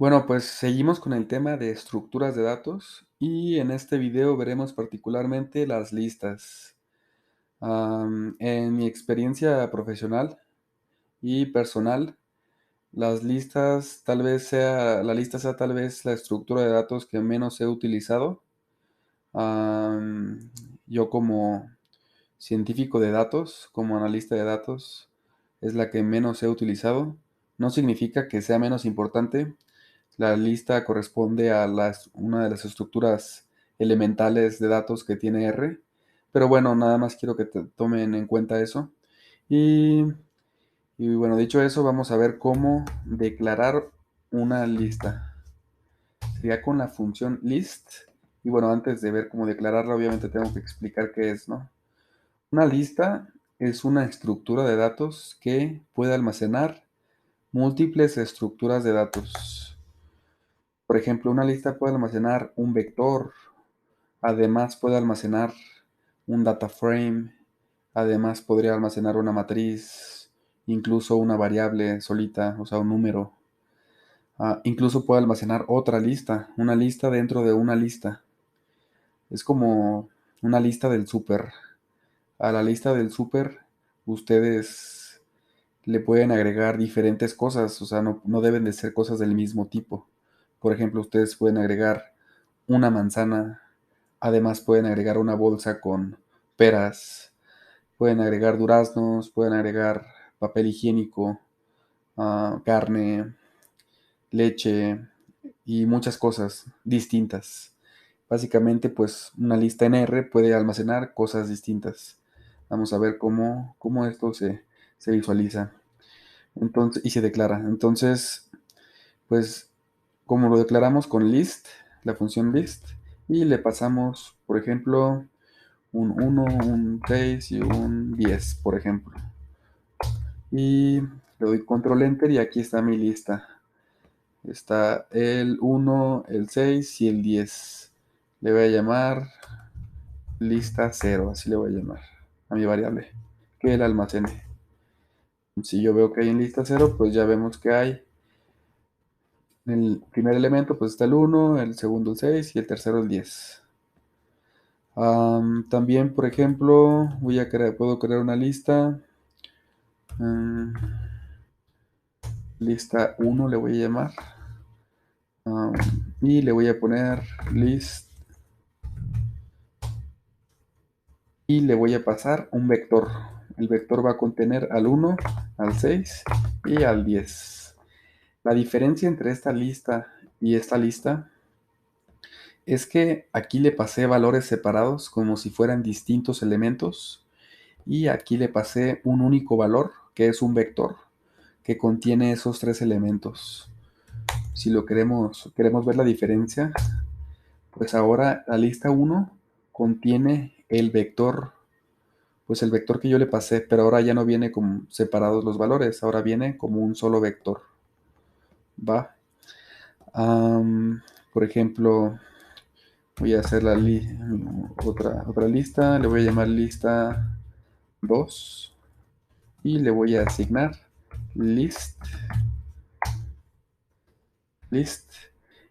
Bueno, pues seguimos con el tema de estructuras de datos y en este video veremos particularmente las listas. En mi experiencia profesional y personal, la lista sea tal vez la estructura de datos que menos he utilizado. Yo como científico de datos, como analista de datos, es la que menos he utilizado. No significa que sea menos importante. La lista corresponde a una de las estructuras elementales de datos que tiene R. Pero bueno, nada más quiero que tomen en cuenta eso. Y, y bueno, dicho eso, vamos a ver cómo declarar una lista. Sería con la función list. Y bueno, antes de ver cómo declararla, obviamente tengo que explicar qué es, ¿no? Una lista es una estructura de datos que puede almacenar múltiples estructuras de datos. Por ejemplo, una lista puede almacenar un vector, además puede almacenar un data frame, además podría almacenar una matriz, incluso una variable solita, o sea, un número. Incluso puede almacenar otra lista, una lista dentro de una lista. Es como una lista del súper. A la lista del súper, ustedes le pueden agregar diferentes cosas, o sea, no deben de ser cosas del mismo tipo. Por ejemplo, ustedes pueden agregar una manzana, además pueden agregar una bolsa con peras, pueden agregar duraznos, pueden agregar papel higiénico, carne, leche y muchas cosas distintas. Básicamente, pues una lista en R puede almacenar cosas distintas. Vamos a ver cómo esto se visualiza. Entonces, y se declara. Entonces, pues, como lo declaramos con list, la función list, y le pasamos, por ejemplo, un 1, un 6 y un 10, por ejemplo. Y le doy control enter y aquí está mi lista. Está el 1, el 6 y el 10. Le voy a llamar lista 0, así le voy a llamar a mi variable, que él almacene. Si yo veo que hay en lista 0, pues ya vemos que hay el primer elemento, pues está el 1, el segundo el 6 y el tercero el 10. También, por ejemplo, puedo crear una lista. Lista 1 le voy a llamar. Y le voy a poner list. Y le voy a pasar un vector. El vector va a contener al 1, al 6 y al 10. La diferencia entre esta lista y esta lista es que aquí le pasé valores separados como si fueran distintos elementos y aquí le pasé un único valor que es un vector que contiene esos tres elementos. Si lo queremos ver la diferencia, pues ahora la lista 1 contiene el vector, pues el vector que yo le pasé, pero ahora ya no viene como separados los valores, ahora viene como un solo vector. ¿Va? Por ejemplo, voy a hacer otra lista, le voy a llamar lista 2 y le voy a asignar list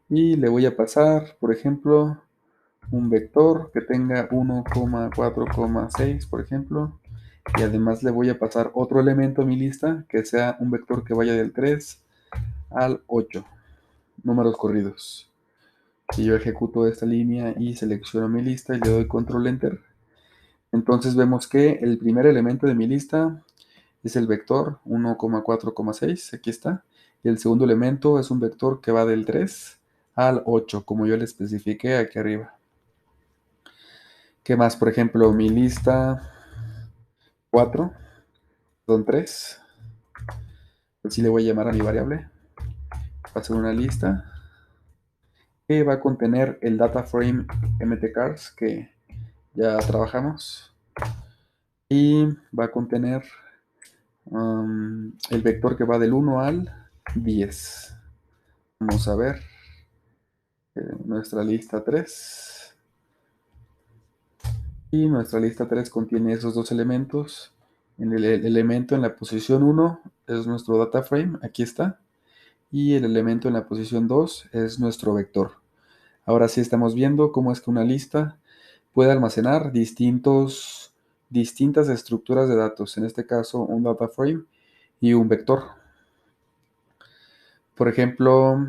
y le voy a pasar, por ejemplo, un vector que tenga 1,4,6, por ejemplo, y además le voy a pasar otro elemento a mi lista que sea un vector que vaya del 3 al 8, números corridos. Si yo ejecuto esta línea y selecciono mi lista y le doy control enter, entonces vemos que el primer elemento de mi lista es el vector 1,4,6, aquí está, y el segundo elemento es un vector que va del 3 al 8, como yo le especifiqué aquí arriba. ¿Qué más? Por ejemplo, mi lista 4 son 3. Así le voy a llamar a mi variable. Va a ser una lista que va a contener el data frame mtcars que ya trabajamos. Y va a contener el vector que va del 1 al 10. Vamos a ver nuestra lista 3. Y nuestra lista 3 contiene esos dos elementos. El elemento en la posición 1 es nuestro data frame, aquí está. y el elemento en la posición 2 es nuestro vector. Ahora sí estamos viendo cómo es que una lista puede almacenar distintas estructuras de datos, en este caso un data frame y un vector. Por ejemplo,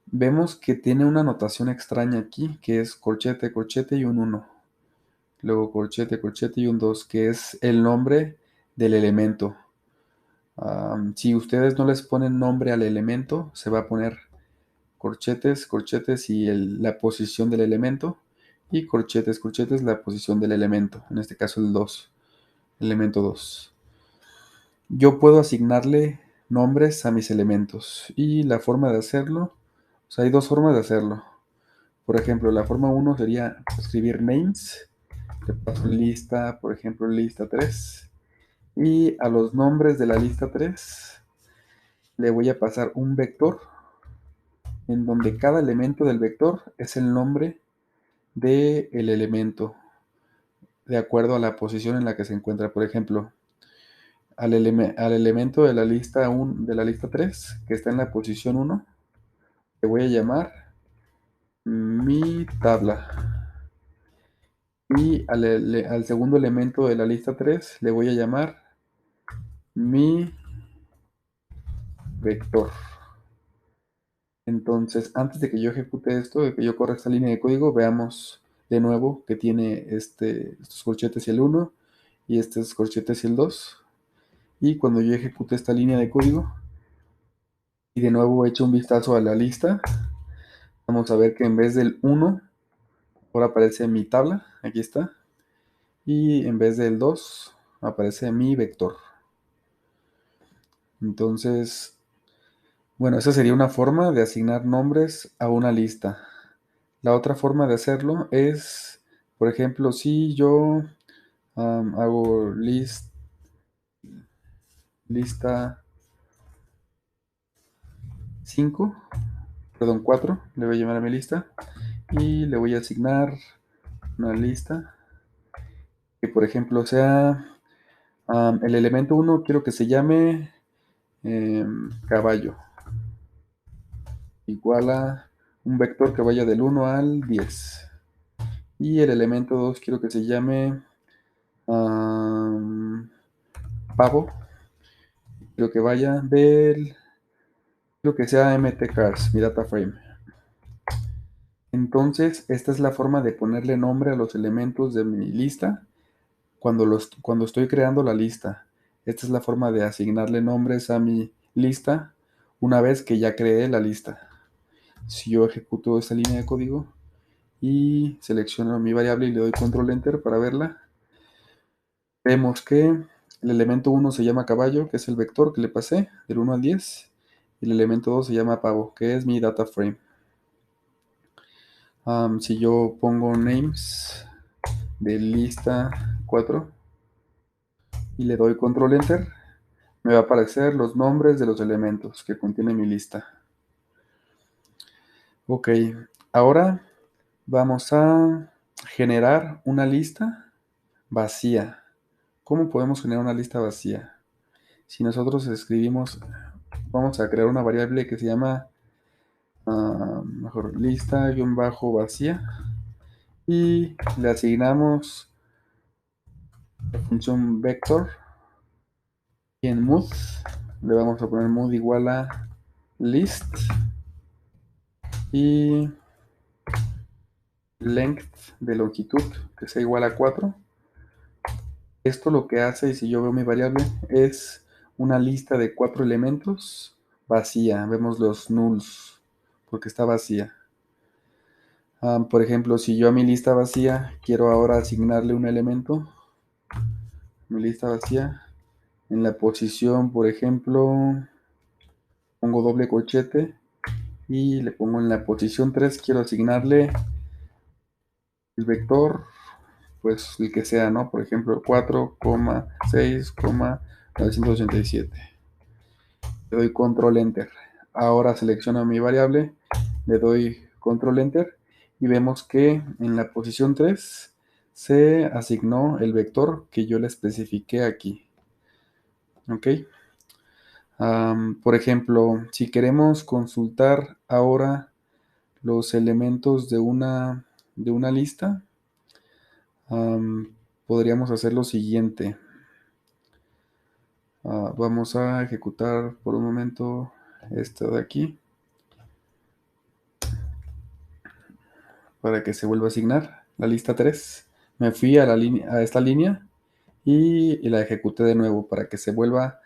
vemos que tiene una notación extraña aquí, que es corchete, corchete y un 1. Luego corchete, corchete y un 2, que es el nombre del elemento. Si ustedes no les ponen nombre al elemento, se va a poner corchetes, corchetes y la posición del elemento. Y corchetes, corchetes, la posición del elemento. En este caso el 2, elemento 2. Yo puedo asignarle nombres a mis elementos. Y la forma de hacerlo, o sea, hay dos formas de hacerlo. Por ejemplo, la forma 1 sería escribir names. Le paso lista, por ejemplo, lista 3. Y a los nombres de la lista 3 le voy a pasar un vector en donde cada elemento del vector es el nombre del elemento de acuerdo a la posición en la que se encuentra. Por ejemplo, al elemento de la lista 1, de la lista 3 que está en la posición 1, le voy a llamar mi tabla. Y al segundo elemento de la lista 3 le voy a llamar mi vector. Entonces, antes de que yo ejecute esto, de que yo corra esta línea de código, veamos de nuevo que tiene estos corchetes y el 1 y estos corchetes y el 2. Y cuando yo ejecute esta línea de código y de nuevo echo un vistazo a la lista, vamos a ver que en vez del 1, ahora aparece mi tabla, aquí está, y en vez del 2, aparece mi vector. Entonces, bueno, esa sería una forma de asignar nombres a una lista. La otra forma de hacerlo es, por ejemplo, si yo hago lista 5, perdón, 4, le voy a llamar a mi lista y le voy a asignar una lista que, por ejemplo, sea el elemento 1, quiero que se llame caballo, igual a un vector que vaya del 1 al 10. Y el elemento 2 quiero que se llame pavo, quiero que vaya quiero que sea mtcars, mi data frame. Entonces, esta es la forma de ponerle nombre a los elementos de mi lista cuando estoy creando la lista. Esta es la forma de asignarle nombres a mi lista una vez que ya creé la lista. Si yo ejecuto esta línea de código y selecciono mi variable y le doy control enter para verla, vemos que el elemento 1 se llama caballo, que es el vector que le pasé del 1 al 10, y el elemento 2 se llama pavo, que es mi data frame. Si yo pongo names de lista 4 y le doy control enter, me va a aparecer los nombres de los elementos que contiene mi lista. Ok, ahora vamos a generar una lista vacía. ¿Cómo podemos generar una lista vacía? Si nosotros escribimos, vamos a crear una variable que se llama mejor lista-vacía y le asignamos la función vector y en mood le vamos a poner mood igual a list y length de longitud que sea igual a 4. Esto lo que hace, y si yo veo mi variable, es una lista de 4 elementos vacía. Vemos los nulls porque está vacía. Por ejemplo, si yo a mi lista vacía quiero ahora asignarle un elemento, mi lista vacía, en la posición, por ejemplo, pongo doble corchete y le pongo en la posición 3, quiero asignarle el vector, pues el que sea, ¿no? Por ejemplo, 4,6,987. Le doy control enter. Ahora selecciono mi variable, le doy control enter y vemos que en la posición 3 se asignó el vector que yo le especifiqué aquí. ¿Ok? Por ejemplo, si queremos consultar ahora los elementos de una lista, podríamos hacer lo siguiente. Vamos a ejecutar por un momento esto de aquí para que se vuelva a asignar la lista 3. Me fui a, a esta línea y la ejecuté de nuevo para que se vuelva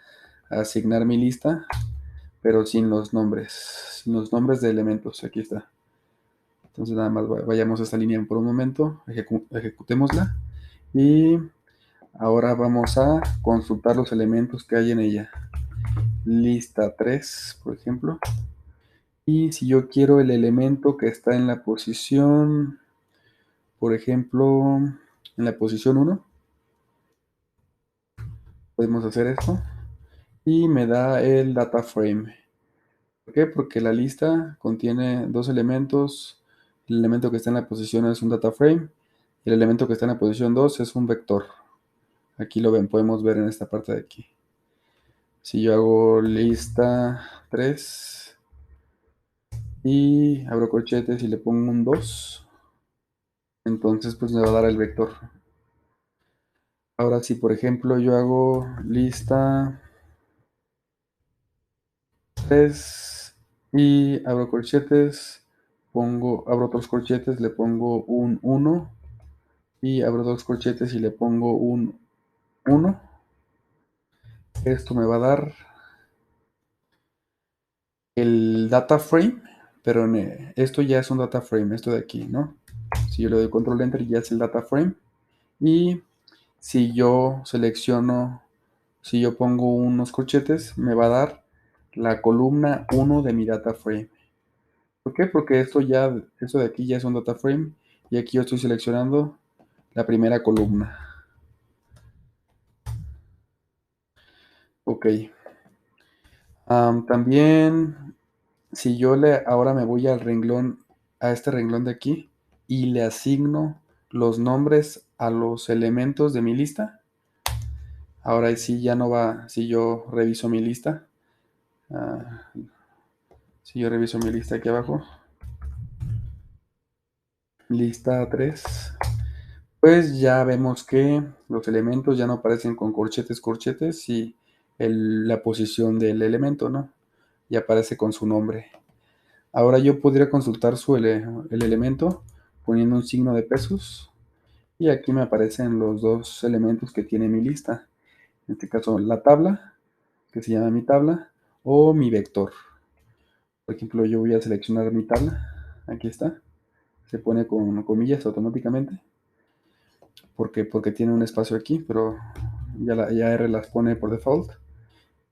a asignar mi lista, pero sin los nombres de elementos. Aquí está. Entonces nada más vayamos a esta línea por un momento, ejecutémosla y ahora vamos a consultar los elementos que hay en ella. Lista 3, por ejemplo. Y si yo quiero el elemento que está en la posición, por ejemplo, en la posición 1, podemos hacer esto. Y me da el data frame. ¿Por qué? Porque la lista contiene dos elementos. El elemento que está en la posición es un data frame. Y el elemento que está en la posición 2 es un vector. Aquí lo ven, podemos ver en esta parte de aquí. Si yo hago lista 3 y abro corchetes y le pongo un 2, entonces pues me va a dar el vector. Ahora si por ejemplo yo hago lista 3 y abro corchetes, abro otros corchetes, le pongo un 1 y abro dos corchetes y le pongo un 1, esto me va a dar el data frame, pero esto ya es un data frame, esto de aquí, ¿no? Si yo le doy control enter ya es el data frame. Y si yo selecciono, si yo pongo unos corchetes, me va a dar la columna 1 de mi data frame. ¿Por qué? Porque esto de aquí ya es un data frame y aquí yo estoy seleccionando la primera columna. Ok. También, si yo ahora me voy al renglón, a este renglón de aquí y le asigno los nombres a los elementos de mi lista, ahora sí ya no va, si yo reviso mi lista, si yo reviso mi lista aquí abajo, lista 3, pues ya vemos que los elementos ya no aparecen con corchetes, corchetes y la posición del elemento, ¿no? Y aparece con su nombre. Ahora yo podría consultar el elemento poniendo un signo de pesos y aquí me aparecen los dos elementos que tiene mi lista. En este caso la tabla, que se llama mi tabla, o mi vector. Por ejemplo, yo voy a seleccionar mi tabla. Aquí está. Se pone con comillas automáticamente. Porque tiene un espacio aquí, pero ya R las pone por default.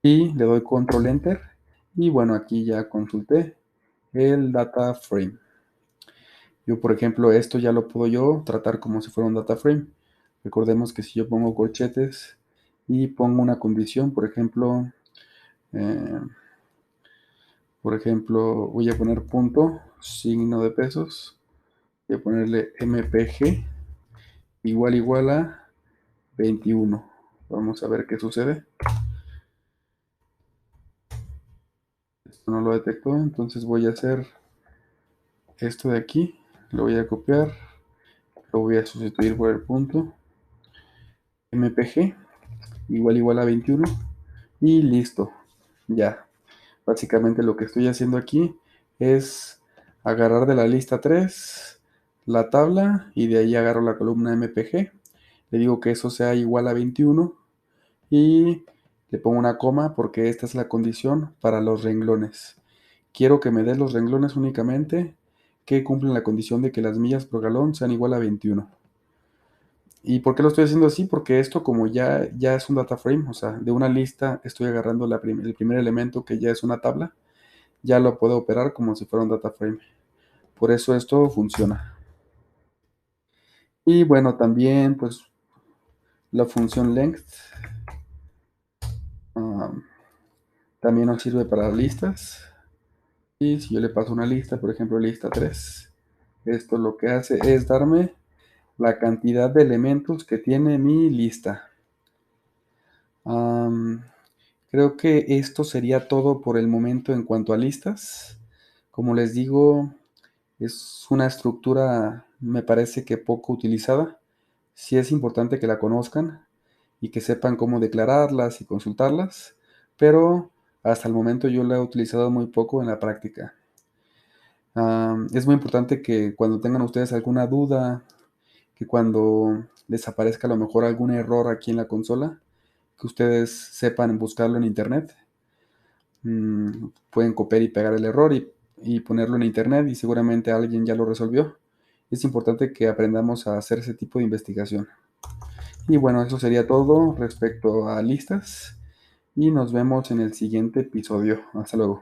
Y le doy control enter. Y bueno, aquí ya consulté el data frame. Yo, por ejemplo, esto ya lo puedo yo tratar como si fuera un data frame. Recordemos que si yo pongo corchetes y pongo una condición, eh, por ejemplo, voy a poner punto, signo de pesos, voy a ponerle mpg igual a 21. Vamos a ver qué sucede. Esto no lo detectó, entonces voy a hacer esto de aquí, lo voy a copiar, lo voy a sustituir por el punto mpg igual a 21 y listo. Ya, básicamente lo que estoy haciendo aquí es agarrar de la lista 3 la tabla y de ahí agarro la columna mpg, le digo que eso sea igual a 21 y le pongo una coma porque esta es la condición para los renglones. Quiero que me dé los renglones únicamente que cumplen la condición de que las millas por galón sean igual a 21. ¿Y por qué lo estoy haciendo así? Porque esto como ya es un data frame, o sea, de una lista estoy agarrando el primer elemento que ya es una tabla, ya lo puedo operar como si fuera un data frame. Por eso esto funciona. Y bueno, también pues la función length um, también nos sirve para listas. Y si yo le paso una lista, por ejemplo, lista 3, esto lo que hace es darme la cantidad de elementos que tiene mi lista. ¿Qué Creo que esto sería todo por el momento en cuanto a listas. Como les digo, es una estructura, me parece que poco utilizada. Sí es importante que la conozcan y que sepan cómo declararlas y consultarlas, pero hasta el momento yo la he utilizado muy poco en la práctica. Es muy importante que cuando tengan ustedes alguna duda, que cuando les aparezca a lo mejor algún error aquí en la consola, que ustedes sepan buscarlo en internet. Pueden copiar y pegar el error y ponerlo en internet y seguramente alguien ya lo resolvió. Es importante que aprendamos a hacer ese tipo de investigación. Y bueno, eso sería todo respecto a listas y nos vemos en el siguiente episodio. Hasta luego.